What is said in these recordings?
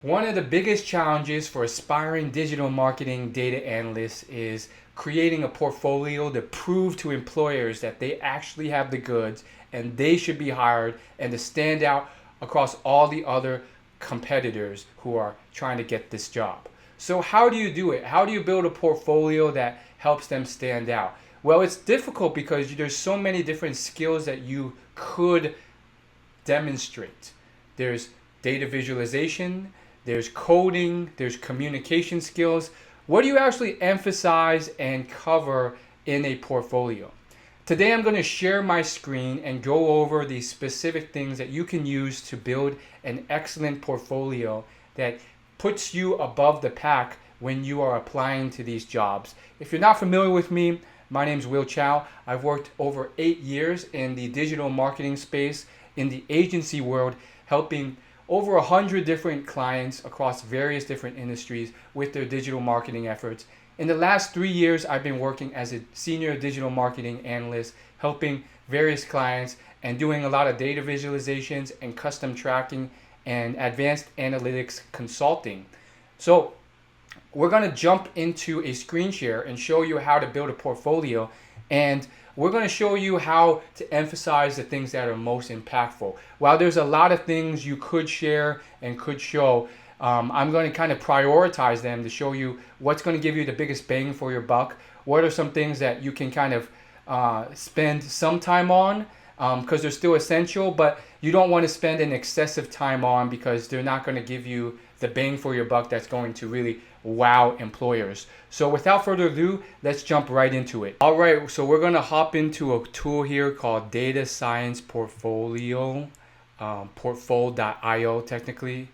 One of the biggest challenges for aspiring digital marketing data analysts is creating a portfolio to prove to employers that they actually have the goods and they should be hired and to stand out across all the other competitors who are trying to get this job. So, how do you do it? How do you build a portfolio that helps them stand out? Well, it's difficult because there's so many different skills that you could demonstrate. There's data visualization, there's coding, there's communication skills. What do you actually emphasize and cover in a portfolio? Today I'm going to share my screen and go over the specific things that you can use to build an excellent portfolio that puts you above the pack when you are applying to these jobs. If you're not familiar with me, my name is Will Chow. I've worked over 8 years in the digital marketing space in the agency world, helping over 100 different clients across various different industries with their digital marketing efforts. In the last 3 years, I've been working as a senior digital marketing analyst, helping various clients and doing a lot of data visualizations and custom tracking and advanced analytics consulting. So we're going to jump into a screen share and show you how to build a portfolio, and we're going to show you how to emphasize the things that are most impactful. While there's a lot of things you could share and could show, I'm going to kind of prioritize them to show you what's going to give you the biggest bang for your buck. What are some things that you can kind of spend some time on because they're still essential, but you don't want to spend an excessive time on because they're not going to give you the bang for your buck that's going to really wow employers. So without further ado, let's jump right into it. All right, so we're going to hop into a tool here called Data Science Portfolio, portfolio.io technically.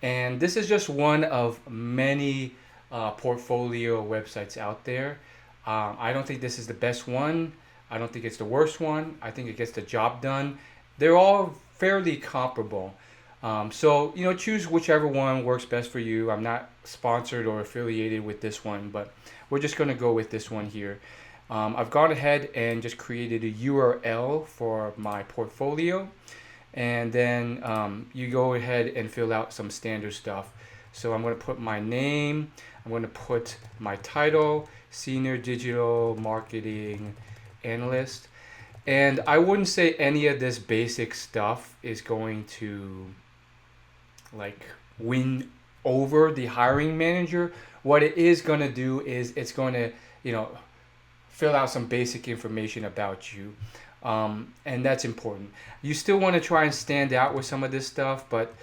And this is just one of many portfolio websites out there. I don't think this is the best one. I don't think it's the worst one. I think it gets the job done. They're all fairly comparable. So, choose whichever one works best for you. I'm not sponsored or affiliated with this one, but we're just going to go with this one here. I've gone ahead and just created a URL for my portfolio. And then you go ahead and fill out some standard stuff. So I'm going to put my name. I'm going to put my title, Senior Digital Marketing Analyst. And I wouldn't say any of this basic stuff is going to win over the hiring manager. What it is going to do is it's going to, fill out some basic information about you. And that's important. You still want to try and stand out with some of this stuff, but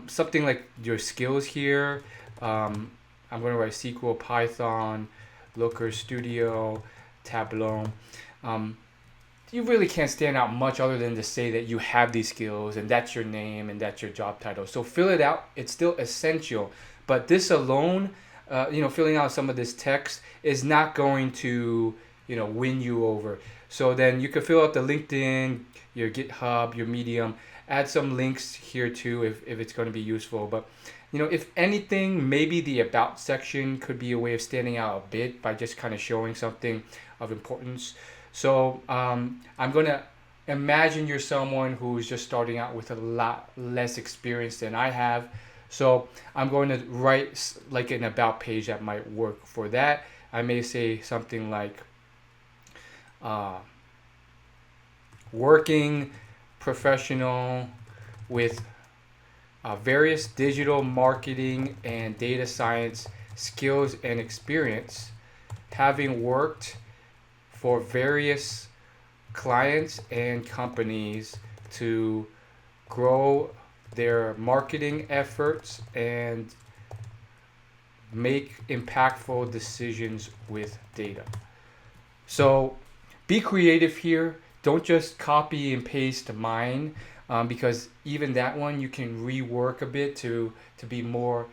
something like your skills here, I'm going to write SQL, Python, Looker Studio, Tableau. You really can't stand out much other than to say that you have these skills and that's your name and that's your job title. So fill it out. It's still essential. But this alone, filling out some of this text is not going to, win you over. So then you can fill out the LinkedIn, your GitHub, your Medium, add some links here too if it's going to be useful. But, if anything, maybe the About section could be a way of standing out a bit by just kind of showing something of importance. So I'm going to imagine you're someone who's just starting out with a lot less experience than I have. So I'm going to write like an About page that might work for that. I may say something like working professional with various digital marketing and data science skills and experience, having worked for various clients and companies to grow their marketing efforts and make impactful decisions with data. So be creative here. Don't just copy and paste mine because even that one you can rework a bit to be more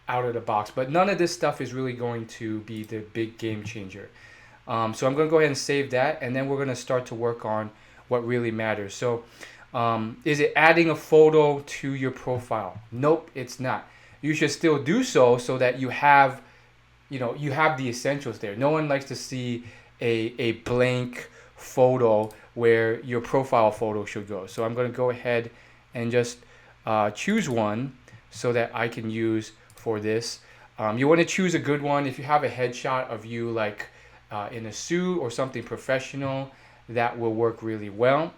out of the box. But none of this stuff is really going to be the big game changer. So I'm going to go ahead and save that, and then we're going to start to work on what really matters. So is it adding a photo to your profile? Nope, it's not. You should still do so that you have the essentials there. No one likes to see a blank photo where your profile photo should go. So I'm going to go ahead and just choose one. so that I can use for this. You want to choose a good one. If you have a headshot of you like in a suit or something professional, that will work really well.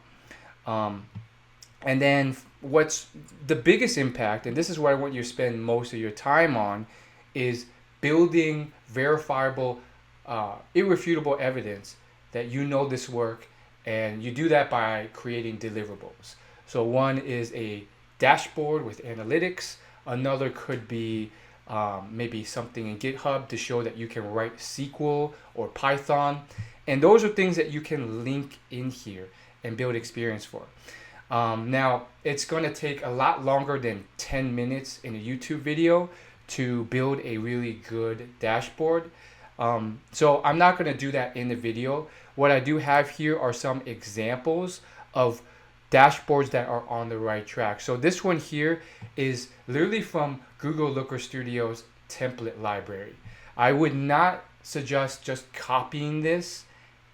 And then what's the biggest impact, and this is what I want you to spend most of your time on, is building verifiable, irrefutable evidence that you know this work, and you do that by creating deliverables. So one is a dashboard with analytics. Another could be maybe something in GitHub to show that you can write SQL or Python. And those are things that you can link in here and build experience for. Now, it's going to take a lot longer than 10 minutes in a YouTube video to build a really good dashboard. So I'm not going to do that in the video. What I do have here are some examples of dashboards that are on the right track. So this one here is literally from Google Looker Studio's template library. I would not suggest just copying this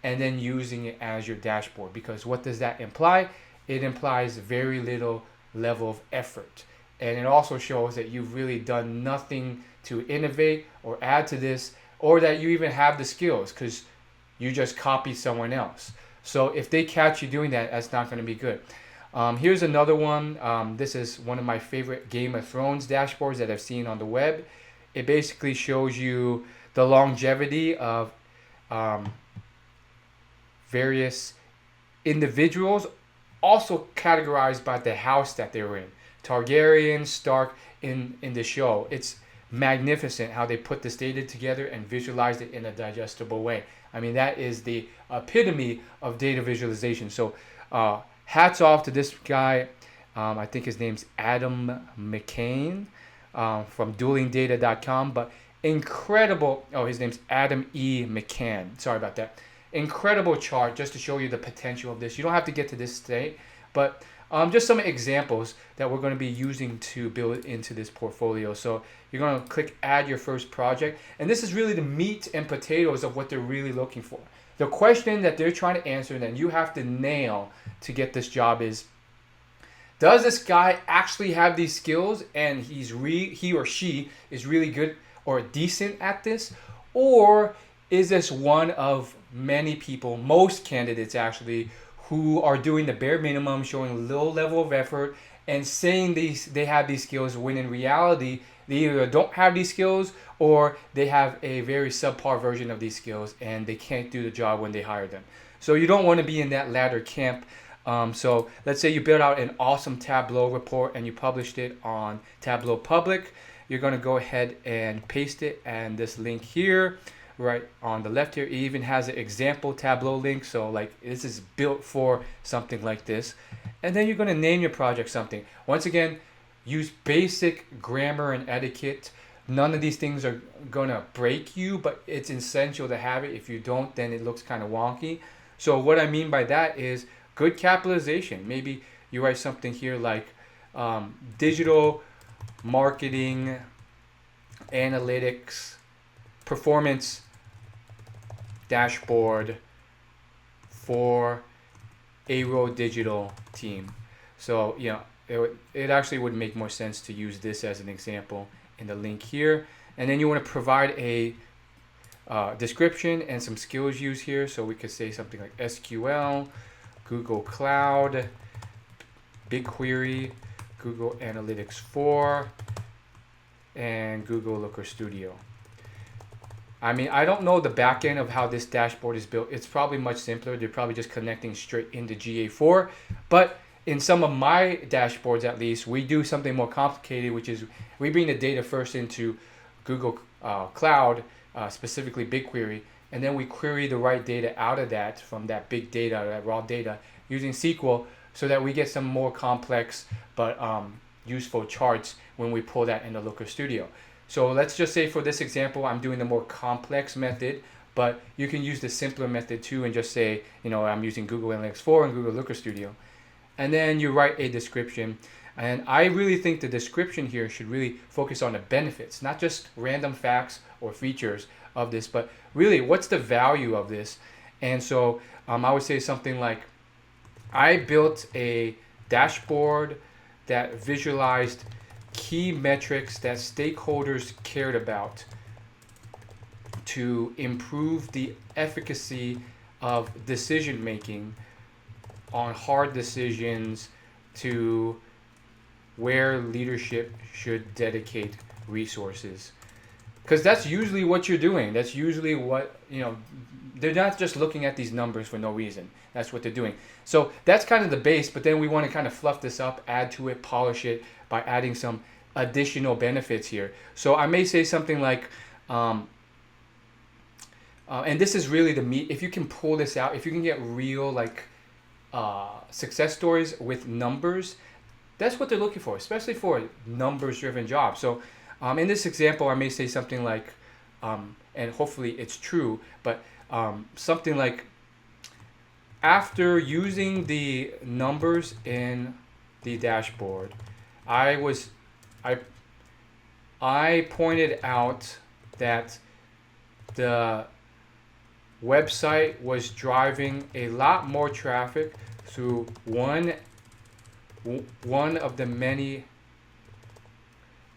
and then using it as your dashboard, because what does that imply? It implies very little level of effort. And it also shows that you've really done nothing to innovate or add to this, or that you even have the skills, because you just copy someone else. So if they catch you doing that, that's not going to be good. Here's another one. This is one of my favorite Game of Thrones dashboards that I've seen on the web. It basically shows you the longevity of various individuals, also categorized by the house that they're in. Targaryen, Stark in the show. It's magnificent how they put this data together and visualize it in a digestible way. I mean, that is the epitome of data visualization. So hats off to this guy. I think his name's Adam McCain from duelingdata.com. But incredible. Oh, his name's Adam E. McCann. Sorry about that. Incredible chart just to show you the potential of this. You don't have to get to this state, but just some examples that we're going to be using to build into this portfolio. So you're going to click add your first project. And this is really the meat and potatoes of what they're really looking for. The question that they're trying to answer and that you have to nail to get this job is, does this guy actually have these skills and he or she is really good or decent at this? Or is this one of many people, most candidates actually, who are doing the bare minimum, showing low level of effort and saying they have these skills, when in reality they either don't have these skills or they have a very subpar version of these skills and they can't do the job when they hire them. So you don't want to be in that latter camp. So let's say you built out an awesome Tableau report and you published it on Tableau Public. You're going to go ahead and paste it and this link here right on the left here. It even has an example Tableau link, so like this is built for something like this. And then you're going to name your project something. Once again, use basic grammar and etiquette. None of these things are going to break you, but it's essential to have it. If you don't, then it looks kind of wonky. So what I mean by that is good capitalization. Maybe you write something here like digital marketing analytics performance dashboard for Aero Digital team. So it actually would make more sense to use this as an example in the link here. And then you want to provide a description and some skills used here. So we could say something like SQL, Google Cloud, BigQuery, Google Analytics 4, and Google Looker Studio. I mean, I don't know the back end of how this dashboard is built. It's probably much simpler. They're probably just connecting straight into GA4. But in some of my dashboards, at least, we do something more complicated, which is we bring the data first into Google Cloud, specifically BigQuery, and then we query the right data out of that from that big data, that raw data, using SQL, so that we get some more complex but useful charts when we pull that into Looker Studio. So let's just say for this example, I'm doing the more complex method, but you can use the simpler method too and just say, I'm using Google Analytics 4 and Google Looker Studio. And then you write a description. And I really think the description here should really focus on the benefits, not just random facts or features of this, but really what's the value of this. And so I would say something like, I built a dashboard that visualized key key metrics that stakeholders cared about to improve the efficacy of decision making on hard decisions to where leadership should dedicate resources. Because that's usually what you're doing. That's usually what, they're not just looking at these numbers for no reason. That's what they're doing. So that's kind of the base, but then we want to kind of fluff this up, add to it, polish it by adding some additional benefits here. So I may say something like, and this is really the meat. If you can pull this out, if you can get real success stories with numbers, that's what they're looking for, especially for numbers-driven jobs. So in this example, I may say something like, and hopefully it's true, but something like, after using the numbers in the dashboard, I pointed out that the website was driving a lot more traffic through one of the many.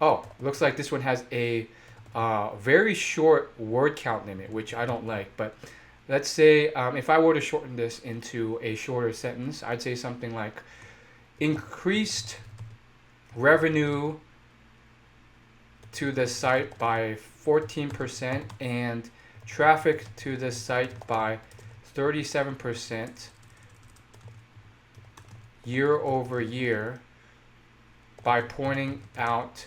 Oh, looks like this one has a very short word count limit, which I don't like. But let's say if I were to shorten this into a shorter sentence, I'd say something like, increased revenue to the site by 14% and traffic to the site by 37% year over year by pointing out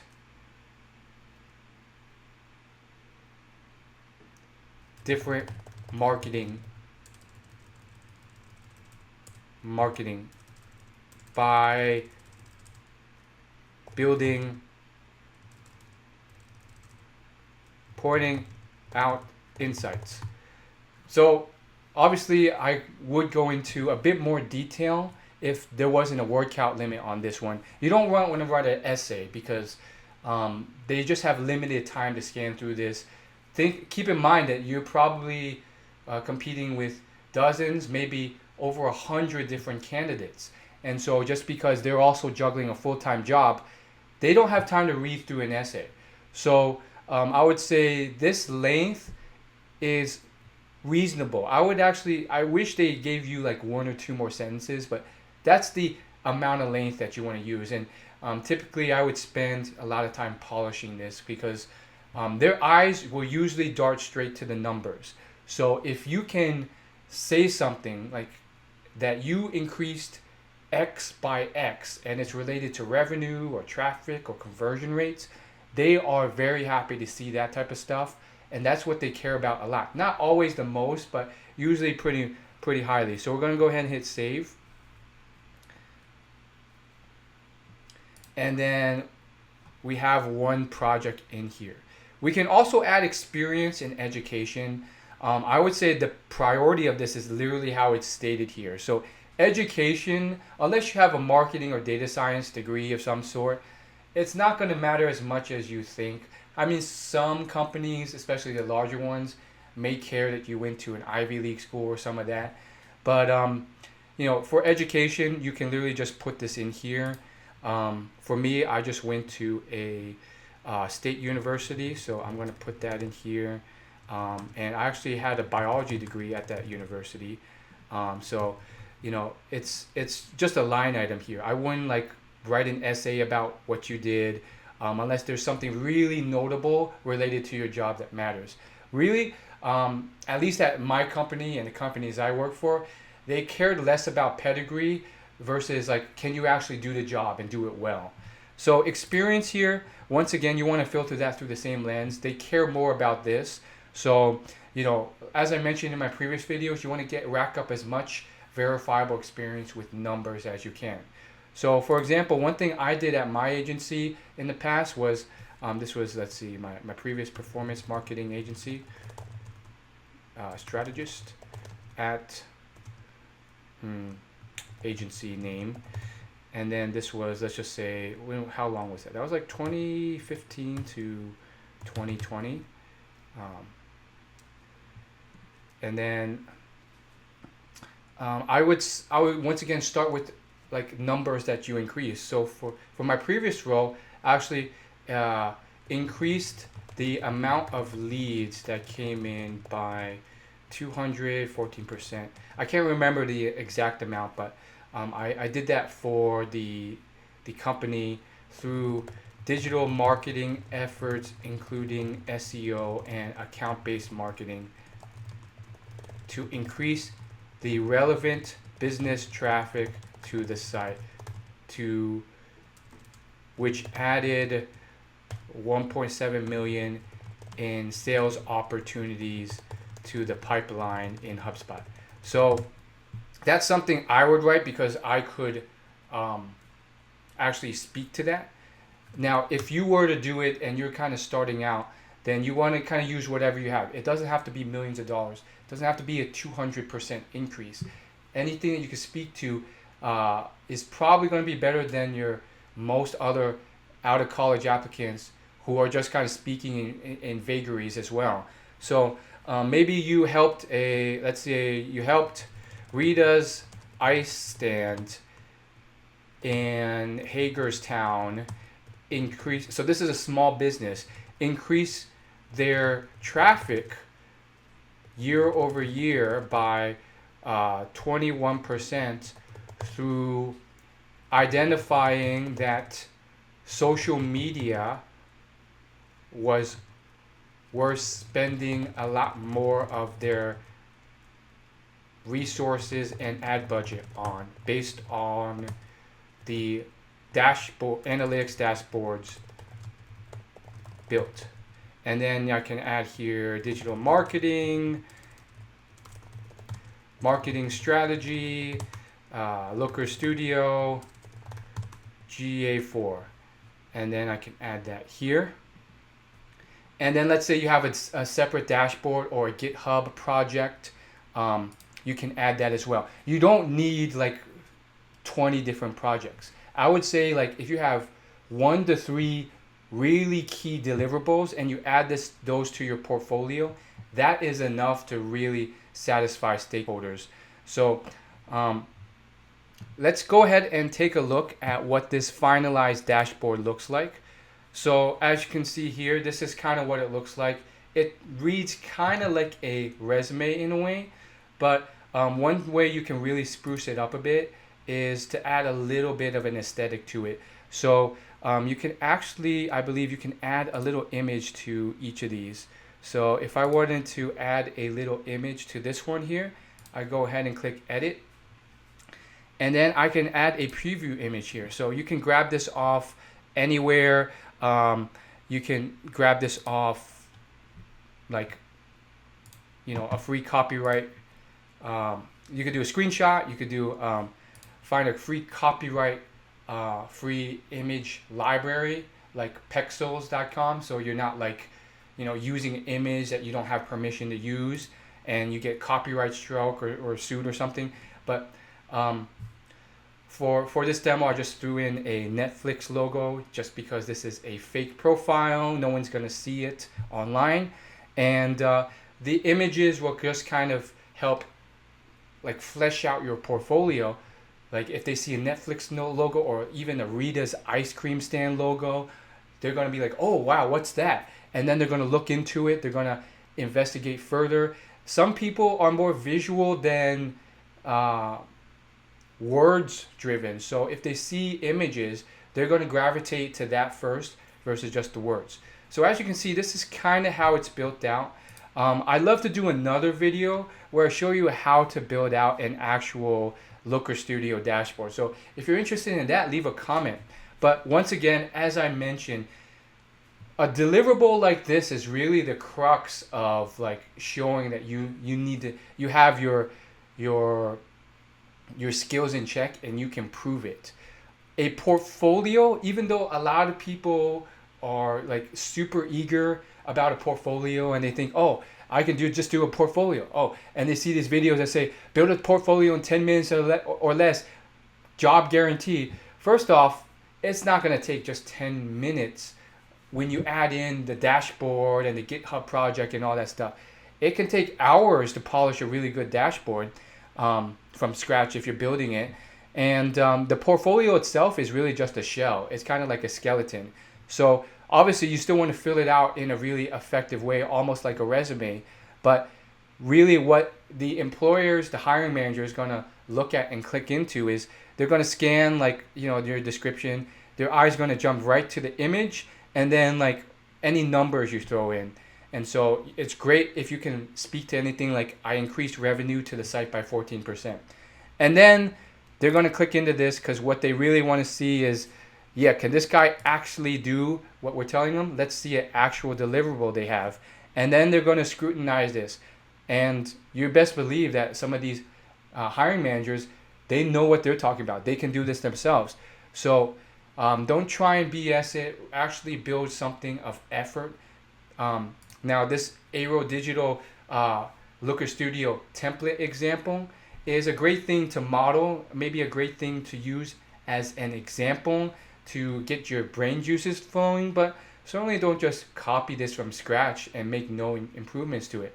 different marketing by pointing out insights. So obviously I would go into a bit more detail if there wasn't a word count limit on this one. You don't want to write an essay because they just have limited time to scan through this. Keep in mind that you're probably competing with dozens, maybe over 100 different candidates. And so just because they're also juggling a full-time job, they don't have time to read through an essay. So I would say this length is reasonable. I wish they gave you like one or two more sentences, but that's the amount of length that you want to use. And typically I would spend a lot of time polishing this because their eyes will usually dart straight to the numbers. So if you can say something like that you increased X by X and it's related to revenue or traffic or conversion rates, they are very happy to see that type of stuff. And that's what they care about a lot. Not always the most, but usually pretty highly. So we're going to go ahead and hit save. And then we have one project in here. We can also add experience in education. I would say the priority of this is literally how it's stated here. So education, unless you have a marketing or data science degree of some sort, it's not going to matter as much as you think. I mean, some companies, especially the larger ones, may care that you went to an Ivy League school or some of that. But, for education, you can literally just put this in here. For me, I just went to a state university, so I'm going to put that in here. And I actually had a biology degree at that university. So, it's just a line item here. I wouldn't write an essay about what you did unless there's something really notable related to your job that matters. Really, at least at my company and the companies I work for, they cared less about pedigree versus can you actually do the job and do it well. So experience here, once again, you want to filter that through the same lens. They care more about this. So, as I mentioned in my previous videos, you want to rack up as much verifiable experience with numbers as you can. So for example, one thing I did at my agency in the past was, this was, my previous performance marketing agency, strategist at agency name. And then this was, let's just say, how long was that? That was 2015 to 2020. And then I would once again start with numbers that you increase. So for my previous role, actually increased the amount of leads that came in by 214%. I can't remember the exact amount, but I did that for the company through digital marketing efforts, including SEO and account-based marketing, to increase the relevant business traffic to the site, to which added 1.7 million in sales opportunities to the pipeline in HubSpot. So that's something I would write because I could actually speak to that. Now, if you were to do it and you're kind of starting out, then you want to kind of use whatever you have. It doesn't have to be millions of dollars. It doesn't have to be a 200% increase. Anything that you can speak to is probably going to be better than your most other out of college applicants who are just kind of speaking in vagaries as well. So maybe you helped let's say you helped Rita's ice stand in Hagerstown increase. So this is a small business. Increase their traffic year over year by 21% through identifying that social media were spending a lot more of their resources and ad budget on, based on the dashboard analytics dashboards built. And then I can add here digital marketing strategy, Looker Studio, GA4, and then I can add that here. And then let's say you have a separate dashboard or a GitHub project, you can add that as well. You don't need like 20 different projects. I would say like if you have 1 to 3 really key deliverables and you add those to your portfolio, that is enough to really satisfy stakeholders. So let's go ahead and take a look at what this finalized dashboard looks like. So as you can see here, this is kind of what it looks like. It reads kind of like a resume in a way, but one way you can really spruce it up a bit is to add a little bit of an aesthetic to it. So you can actually, I believe you can add a little image to each of these. So if I wanted to add a little image to this one here, I go ahead and click edit. And then I can add a preview image here. So you can grab this off anywhere. You can grab this off like, you know, a free copyright. You could do a screenshot. You could do find a free copyright free image library like pexels.com. So you're not like, you know, using an image that you don't have permission to use and you get copyright struck or sued or something. But for this demo, I just threw in a Netflix logo just because this is a fake profile. No one's going to see it online. And the images will just kind of help like flesh out your portfolio. Like if they see a Netflix logo or even a Rita's ice cream stand logo, they're going to be like, oh, wow, what's that? And then they're going to look into it. They're going to investigate further. Some people are more visual than words driven. So if they see images, they're going to gravitate to that first versus just the words. So as you can see, this is kind of how it's built out. I'd love to do another video where I show you how to build out an actual Looker Studio dashboard. So if you're interested in that, leave a comment. But once again, as I mentioned, a deliverable like this is really the crux of like showing that you have your skills in check and you can prove it. A portfolio, even though a lot of people are like super eager about a portfolio and they think, oh, I can just do a portfolio. Oh, and they see these videos that say build a portfolio in 10 minutes or less, job guarantee. First off, it's not going to take just 10 minutes when you add in the dashboard and the GitHub project and all that stuff. It can take hours to polish a really good dashboard from scratch if you're building it. And the portfolio itself is really just a shell. It's kind of like a skeleton. So obviously you still want to fill it out in a really effective way, almost like a resume. But really what the employers, the hiring manager is going to look at and click into is they're going to scan like, your description. Their eyes going to jump right to the image and then like any numbers you throw in. And so it's great if you can speak to anything like I increased revenue to the site by 14%. And then they're going to click into this because what they really want to see is, yeah, can this guy actually do what we're telling them? Let's see an actual deliverable they have. And then they're going to scrutinize this. And you best believe that some of these hiring managers, they know what they're talking about. They can do this themselves. So don't try and BS it. Actually build something of effort. Now, this Aero Digital Looker Studio template example is a great thing to model, maybe a great thing to use as an example to get your brain juices flowing, but certainly don't just copy this from scratch and make no improvements to it.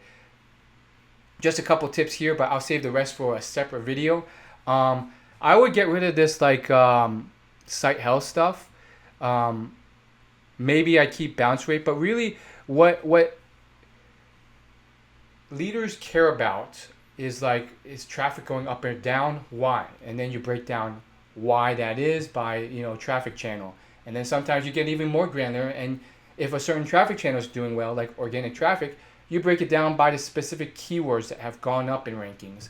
Just a couple tips here, but I'll save the rest for a separate video. I would get rid of this like site health stuff. Maybe I keep bounce rate, but really what leaders care about is traffic going up or down, why? And then you break down why that is by traffic channel. And then sometimes you get even more granular, and if a certain traffic channel is doing well, like organic traffic, you break it down by the specific keywords that have gone up in rankings,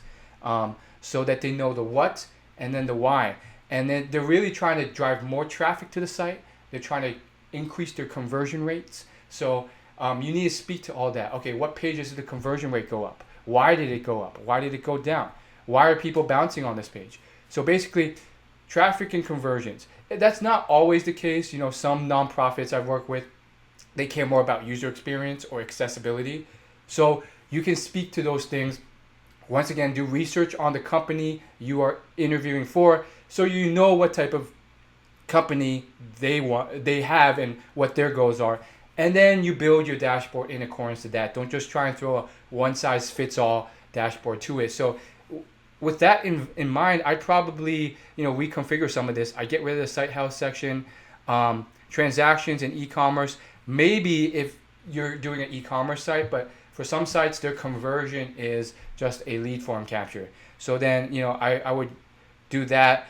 so that they know the what and then the why. And then they're really trying to drive more traffic to the site. They're trying to increase their conversion rates. So you need to speak to all that. Okay, what pages did the conversion rate go up? Why did it go up? Why did it go down? Why are people bouncing on this page? So basically, traffic and conversions. That's not always the case. Some nonprofits I've worked with, they care more about user experience or accessibility. So you can speak to those things. Once again, do research on the company you are interviewing for, so you know what type of company they have and what their goals are. And then you build your dashboard in accordance to that. Don't just try and throw a one-size-fits-all dashboard to it. So with that in mind, I probably reconfigure some of this. I get rid of the site health section, transactions and e-commerce. Maybe if you're doing an e-commerce site, but for some sites, their conversion is just a lead form capture. So then I would do that.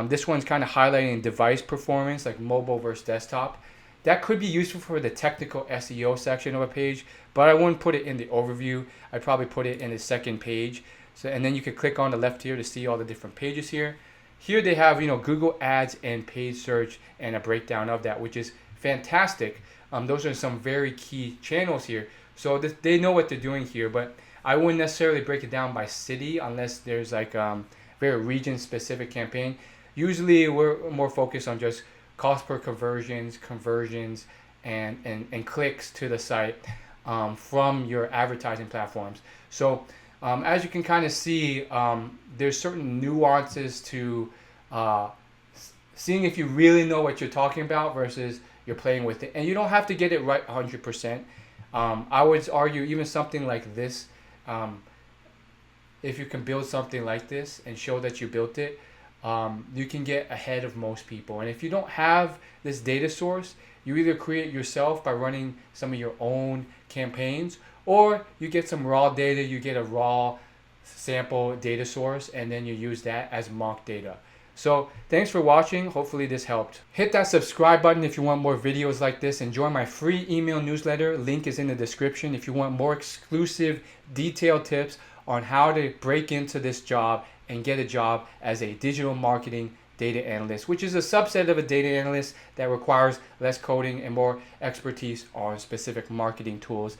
This one's kind of highlighting device performance, like mobile versus desktop. That could be useful for the technical SEO section of a page, but I wouldn't put it in the overview. I'd probably put it in the second page. So, and then you could click on the left here to see all the different pages here. Here they have Google Ads and paid search and a breakdown of that, which is fantastic. Those are some very key channels here. So they know what they're doing here, but I wouldn't necessarily break it down by city unless there's like very region specific campaign. Usually we're more focused on just cost per conversions, and clicks to the site from your advertising platforms. So as you can kind of see, there's certain nuances to seeing if you really know what you're talking about versus you're playing with it. And you don't have to get it right 100%. I would argue even something like this, if you can build something like this and show that you built it, you can get ahead of most people. And if you don't have this data source, you either create yourself by running some of your own campaigns, or you get some raw data, you get a raw sample data source, and then you use that as mock data. So thanks for watching. Hopefully this helped. Hit that subscribe button if you want more videos like this, and join my free email newsletter. Link is in the description if you want more exclusive detailed tips on how to break into this job and get a job as a digital marketing data analyst, which is a subset of a data analyst that requires less coding and more expertise on specific marketing tools